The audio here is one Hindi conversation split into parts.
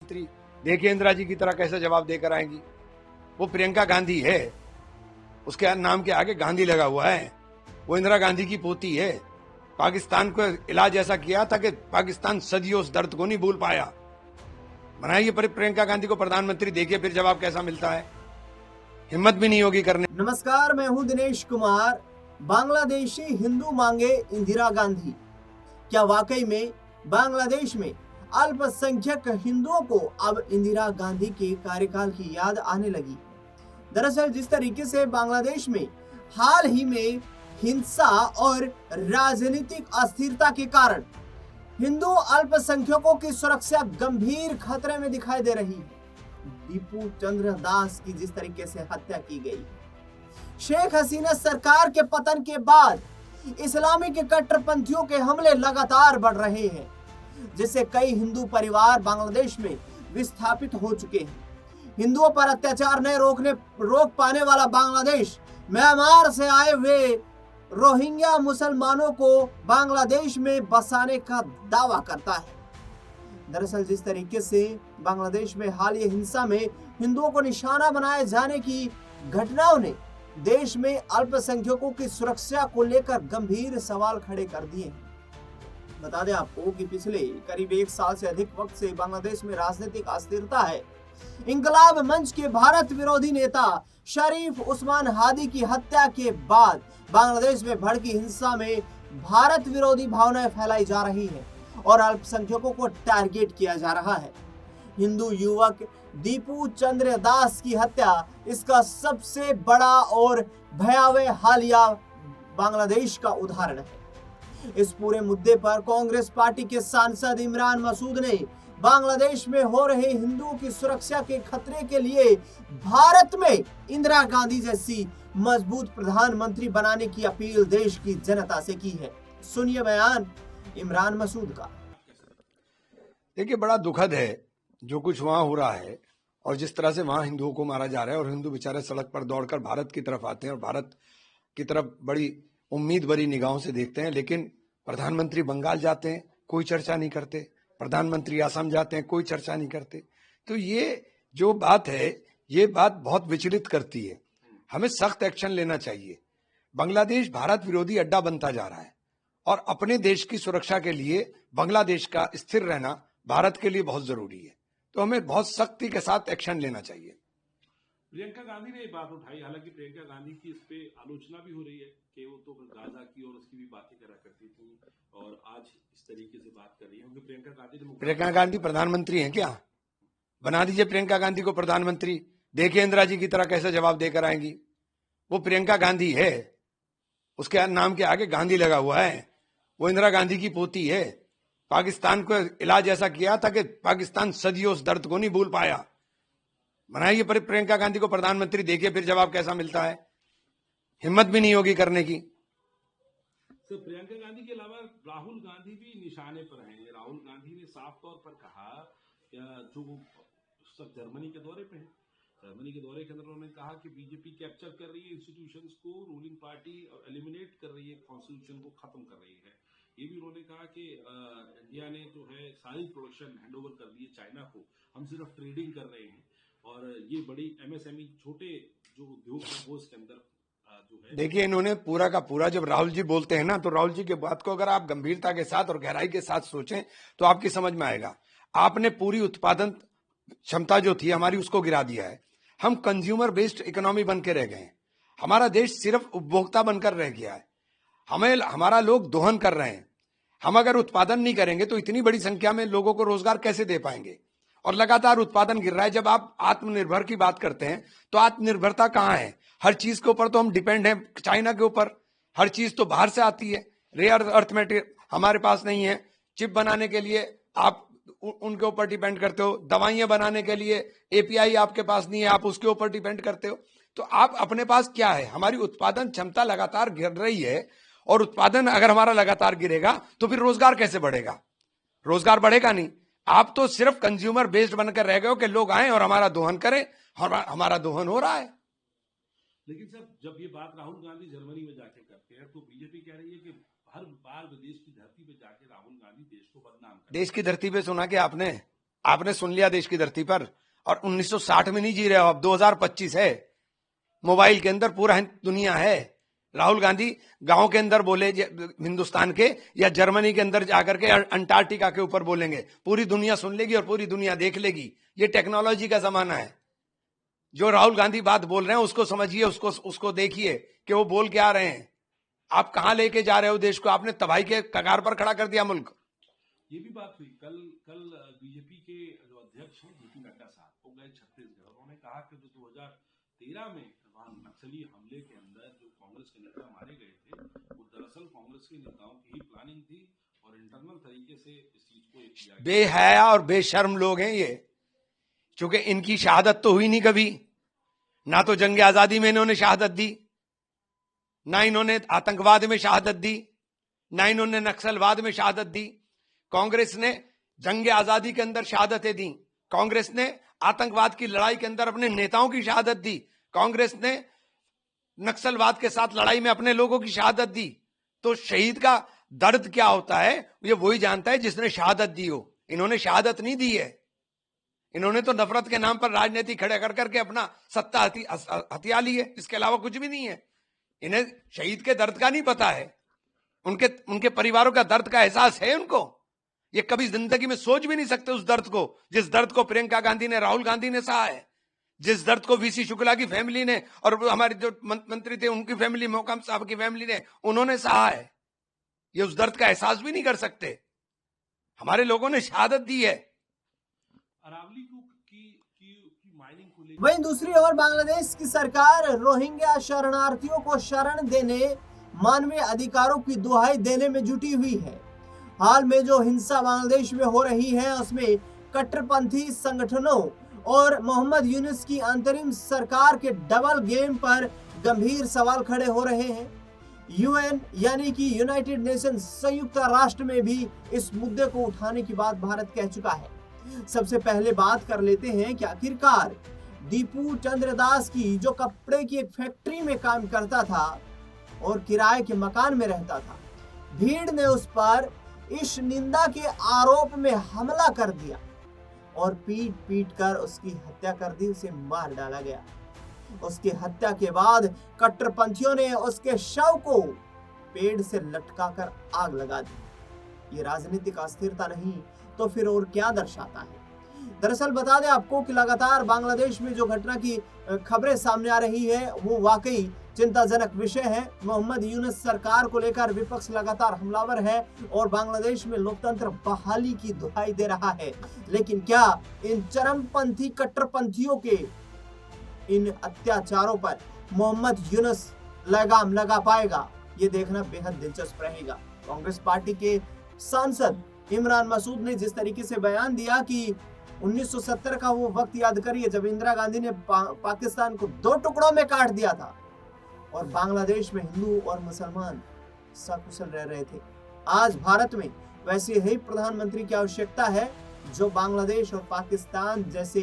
प्रधानमंत्री देखिए इंदिरा जी की तरह कैसे जवाब देकर आएंगी। वो प्रियंका गांधी है, उसके नाम के आगे गांधी लगा हुआ है। वो इंदिरा गांधी की पोती है। पाकिस्तान को इलाज ऐसा किया था कि पाकिस्तान सदियों उस दर्द को नहीं भूल पाया। बनाइए प्रियंका गांधी को प्रधानमंत्री, देखिए फिर जवाब कैसा मिलता है। हिम्मत भी नहीं होगी करने। नमस्कार, मैं हूं दिनेश कुमार। बांग्लादेशी हिंदू मांगे इंदिरा गांधी। क्या वाकई में बांग्लादेश में अल्पसंख्यक हिंदुओं को अब इंदिरा गांधी के कार्यकाल की याद आने लगी? दरअसल जिस तरीके से बांग्लादेश में हाल ही में हिंसा और राजनीतिक अस्थिरता के कारण हिंदू अल्पसंख्यकों की सुरक्षा गंभीर खतरे में दिखाई दे रही है। दीपू चंद्र दास की जिस तरीके से हत्या की गई, शेख हसीना सरकार के पतन के बाद इस्लामी के कट्टरपंथियों के हमले लगातार बढ़ रहे हैं, जिससे कई हिंदू परिवार बांग्लादेश में विस्थापित हो चुके हैं। हिंदुओं पर अत्याचार नहीं रोक पाने वाला बांग्लादेश म्यांमार से आए हुए रोहिंग्या मुसलमानों को बांग्लादेश में बसाने का दावा करता है। दरअसल जिस तरीके से बांग्लादेश में हालिया हिंसा में हिंदुओं को निशाना बनाए जाने की घटनाओं ने देश में अल्पसंख्यकों की सुरक्षा को लेकर गंभीर सवाल खड़े कर दिए हैं। बता दें आपको कि पिछले करीब 1 साल से अधिक वक्त से बांग्लादेश में राजनीतिक अस्थिरता है। इंकलाब मंच के भारत विरोधी नेता शरीफ उस्मान हादी की हत्या के बाद बांग्लादेश में भड़की हिंसा में भारत विरोधी भावनाएं फैलाई जा रही है और अल्पसंख्यकों को टारगेट किया जा रहा है। हिंदू युवक दीपू चंद्र दास की हत्या इसका सबसे बड़ा और भयावह हालिया बांग्लादेश का उदाहरण है। इस पूरे मुद्दे पर कांग्रेस पार्टी के सांसद इमरान मसूद ने बांग्लादेश में हो रहे हिंदुओं की सुरक्षा के खतरे के लिए भारत में इंदिरा गांधी जैसी मजबूत प्रधानमंत्री बनाने की अपील देश की जनता से की है। सुनिए बयान इमरान मसूद का। देखिए, बड़ा दुखद है जो कुछ वहां हो रहा है और जिस तरह से वहां हिंदुओं को मारा जा रहा है और हिंदू बेचारे सड़क पर दौड़कर भारत की तरफ आते हैं और भारत की तरफ बड़ी उम्मीद भरी निगाहों से देखते हैं। लेकिन प्रधानमंत्री बंगाल जाते हैं, कोई चर्चा नहीं करते। प्रधानमंत्री असम जाते हैं, कोई चर्चा नहीं करते। तो ये जो बात है, ये बात बहुत विचलित करती है। हमें सख्त एक्शन लेना चाहिए। बांग्लादेश भारत विरोधी अड्डा बनता जा रहा है और अपने देश की सुरक्षा के लिए बांग्लादेश का स्थिर रहना भारत के लिए बहुत जरूरी है। तो हमें बहुत सख्ती के साथ एक्शन लेना चाहिए। प्रियंका गांधी ने ये बात उठाई। हालांकि प्रियंका गांधी की इस पे आलोचना भी हो रही है कि वो तो गाजा की और उसकी भी बातें करा करती थी और आज इस तरीके से बात कर रही है क्योंकि प्रियंका गांधी प्रधानमंत्री हैं क्या? बना दीजिए प्रियंका गांधी को प्रधानमंत्री, देखिए इंदिरा जी की तरह कैसे जवाब देकर आएंगी। वो प्रियंका गांधी है, उसके नाम के आगे गांधी लगा हुआ है। वो इंदिरा गांधी की पोती है। पाकिस्तान को इलाज ऐसा किया था कि पाकिस्तान सदियों उस दर्द को नहीं भूल पाया। बनाइए प्रियंका गांधी को प्रधानमंत्री, देखिए फिर जवाब कैसा मिलता है। हिम्मत भी नहीं होगी करने की। तो प्रियंका गांधी के अलावा राहुल गांधी भी निशाने पर हैं। राहुल गांधी ने साफ तौर पर कहा, जो सब जर्मनी के दौरे पे हैं, जर्मनी के दौरे के अंदर उन्होंने कहा कि बीजेपी कैप्चर कर रही है इंस्टीट्यूशंस को, रूलिंग पार्टी एलिमिनेट कर रही है, कॉन्स्टिट्यूशन को खत्म कर रही है। ये भी उन्होंने कहा कि इंडिया ने जो है सारी प्रोडक्शन हैंडओवर कर दी है चाइना को, हम सिर्फ ट्रेडिंग कर रहे हैं और ये बड़ी एमएसएमई छोटे जो उद्योग है वो इसके अंदर जो है। देखिए, इन्होंने पूरा का पूरा, जब राहुल जी बोलते हैं ना, तो राहुल जी की बात को अगर आप गंभीरता के साथ और गहराई के साथ सोचें तो आपकी समझ में आएगा। आपने पूरी उत्पादन क्षमता जो थी हमारी उसको गिरा दिया है। हम कंज्यूमर बेस्ड इकोनॉमी बन के रह गए हैं। हमारा देश सिर्फ उपभोक्ता बनकर रह गया है। हमारा लोग दोहन कर रहे हैं। हम अगर उत्पादन नहीं करेंगे तो इतनी बड़ी संख्या में लोगों को रोजगार कैसे दे पाएंगे? और लगातार उत्पादन गिर रहा है। जब आप आत्मनिर्भर की बात करते हैं तो आत्मनिर्भरता कहाँ है? हर चीज के ऊपर तो हम डिपेंड हैं चाइना के ऊपर। हर चीज तो बाहर से आती है। रेयर अर्थ मेटेरियल हमारे पास नहीं है। चिप बनाने के लिए आप उनके ऊपर डिपेंड करते हो। दवाइयां बनाने के लिए एपीआई आपके पास नहीं है, आप उसके ऊपर डिपेंड करते हो। तो आप अपने पास क्या है? हमारी उत्पादन क्षमता लगातार गिर रही है और उत्पादन अगर हमारा लगातार गिरेगा तो फिर रोजगार कैसे बढ़ेगा? रोजगार बढ़ेगा नहीं। आप तो सिर्फ कंज्यूमर बेस्ड बनकर रह गए हो कि लोग आए और हमारा दोहन करें। हमारा दोहन हो रहा है। लेकिन सर, जब ये बात राहुल गांधी जर्मनी में जाके करते हैं तो बीजेपी कह रही है कि हर बार विदेश की धरती पे जाके राहुल गांधी देश को बदनाम करते हैं। देश की धरती पे सुना कि आपने आपने सुन लिया देश की धरती पर। और 1960 में नहीं जी रहे हो, अब 2025 है। मोबाइल के अंदर पूरा दुनिया है। राहुल गांधी गांव के अंदर बोले हिंदुस्तान के, या जर्मनी के अंदर जाकर के अंटार्कटिका के ऊपर बोलेंगे, पूरी दुनिया सुन लेगी और पूरी दुनिया देख लेगी। ये टेक्नोलॉजी का जमाना है। जो राहुल गांधी बात बोल रहे हैं उसको समझिए, उसको देखिए कि वो बोल क्या रहे हैं। आप कहां लेके जा रहे हो देश को? आपने तबाही के कगार पर खड़ा कर दिया मुल्क। ये भी बात हुई कल बीजेपी के जो अध्यक्ष हैं जेपी नड्डा साहब, वो गए छत्तीसगढ़। उन्होंने कहा कि जो 2013 में वहां नक्सली हमले के अंदर जो कांग्रेस के नेता मारे गए थे, वो दरअसल कांग्रेस के नेताओं की ही प्लानिंग थी और इंटरनल तरीके से इस चीज को किया गया। बेहया और बेशर्म लोग हैं ये, क्योंकि इनकी शहादत तो हुई नहीं कभी। ना तो जंग आजादी में इन्होंने शहादत दी, ना इन्होंने आतंकवाद में शहादत दी, ना इन्होंने नक्सलवाद में शहादत दी। कांग्रेस ने जंग आजादी के अंदर शहादतें दी, कांग्रेस ने आतंकवाद की लड़ाई के अंदर अपने नेताओं की शहादत दी, कांग्रेस ने नक्सलवाद के साथ लड़ाई में अपने लोगों की शहादत दी। तो शहीद का दर्द क्या होता है ये वही जानता है जिसने शहादत दी हो। इन्होंने शहादत नहीं दी है, इन्होंने तो नफरत के नाम पर राजनीति खड़े कर करके अपना सत्ता हथिया ली है, इसके अलावा कुछ भी नहीं है। इन्हें शहीद के दर्द का नहीं पता है, उनके परिवारों का दर्द का एहसास है उनको। ये कभी जिंदगी में सोच भी नहीं सकते उस दर्द को, जिस दर्द को प्रियंका गांधी ने, राहुल गांधी ने सहा है, जिस दर्द को वीसी शुक्ला की फैमिली ने और हमारे जो मंत्री थे उनकी फैमिली, मोहकम साहब की फैमिली ने, उन्होंने सहा है। ये उस दर्द का एहसास भी नहीं कर सकते। हमारे लोगों ने शहादत दी है। अरावली की माइनिंग को लेकर वहीं दूसरी ओर बांग्लादेश की सरकार रोहिंग्या शरणार्थियों को शरण देने, मानवीय अधिकारों की दुहाई देने में जुटी हुई है। हाल में जो हिंसा बांग्लादेश में हो रही है उसमें कट्टरपंथी संगठनों और मोहम्मद यूनुस की अंतरिम सरकार के डबल गेम पर गंभीर सवाल खड़े हो रहे हैं। यूएन यानी कि यूनाइटेड नेशन संयुक्त राष्ट्र में भी इस मुद्दे को उठाने की बात भारत कह चुका है। सबसे पहले बात कर लेते हैं कि आखिरकार दीपू चंद्र दास की, जो कपड़े की एक फैक्ट्री में काम करता था और किराए के मकान में रहता था, भीड़ ने उस पर इस निंदा के आरोप में हमला कर दिया और पीट कर उसकी हत्या कर दी, उसे मार डाला गया। उसकी हत्या के बाद कट्टरपंथियों ने उसके शव को पेड़ से लटकाकर आग लगा दी। ये राजनीतिक अस्थिरता नहीं तो फिर और क्या दर्शाता है? दरअसल बता दें आपको कि लगातार बांग्लादेश में जो घटना की खबरें सामने आ रही है वो वाकई चिंताजनक विषय है। मोहम्मद यूनुस सरकार को लेकर विपक्ष लगातार हमलावर है और बांग्लादेश में लोकतंत्र बहाली की दुहाई दे रहा है। लेकिन क्या इन चरमपंथी कट्टरपंथियों के इन अत्याचारों पर मोहम्मद यूनुस लगाम लगा पाएगा? ये देखना बेहद दिलचस्प रहेगा। कांग्रेस पार्टी के सांसद इमरान मसूद ने जिस तरीके से बयान दिया कि 1970 का वो वक्त याद करिए जब इंदिरा गांधी ने पाकिस्तान को 2 टुकड़ों में काट दिया था और बांग्लादेश में हिंदू और मुसलमान सकुशल रह रहे थे। आज भारत में वैसे ही प्रधानमंत्री की आवश्यकता है जो बांग्लादेश और पाकिस्तान जैसे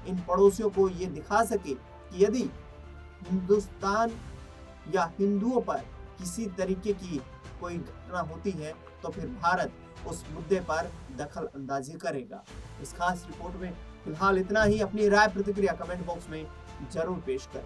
इन पड़ोसियों को ये दिखा सके कि यदि हिंदुस्तान या हिंदुओं पर किसी तरीके की कोई घटना होती है तो फिर भारत उस मुद्दे पर दखल अंदाजी करेगा। इस खास रिपोर्ट में फिलहाल इतना ही। अपनी राय प्रतिक्रिया कमेंट बॉक्स में जरूर पेश करें।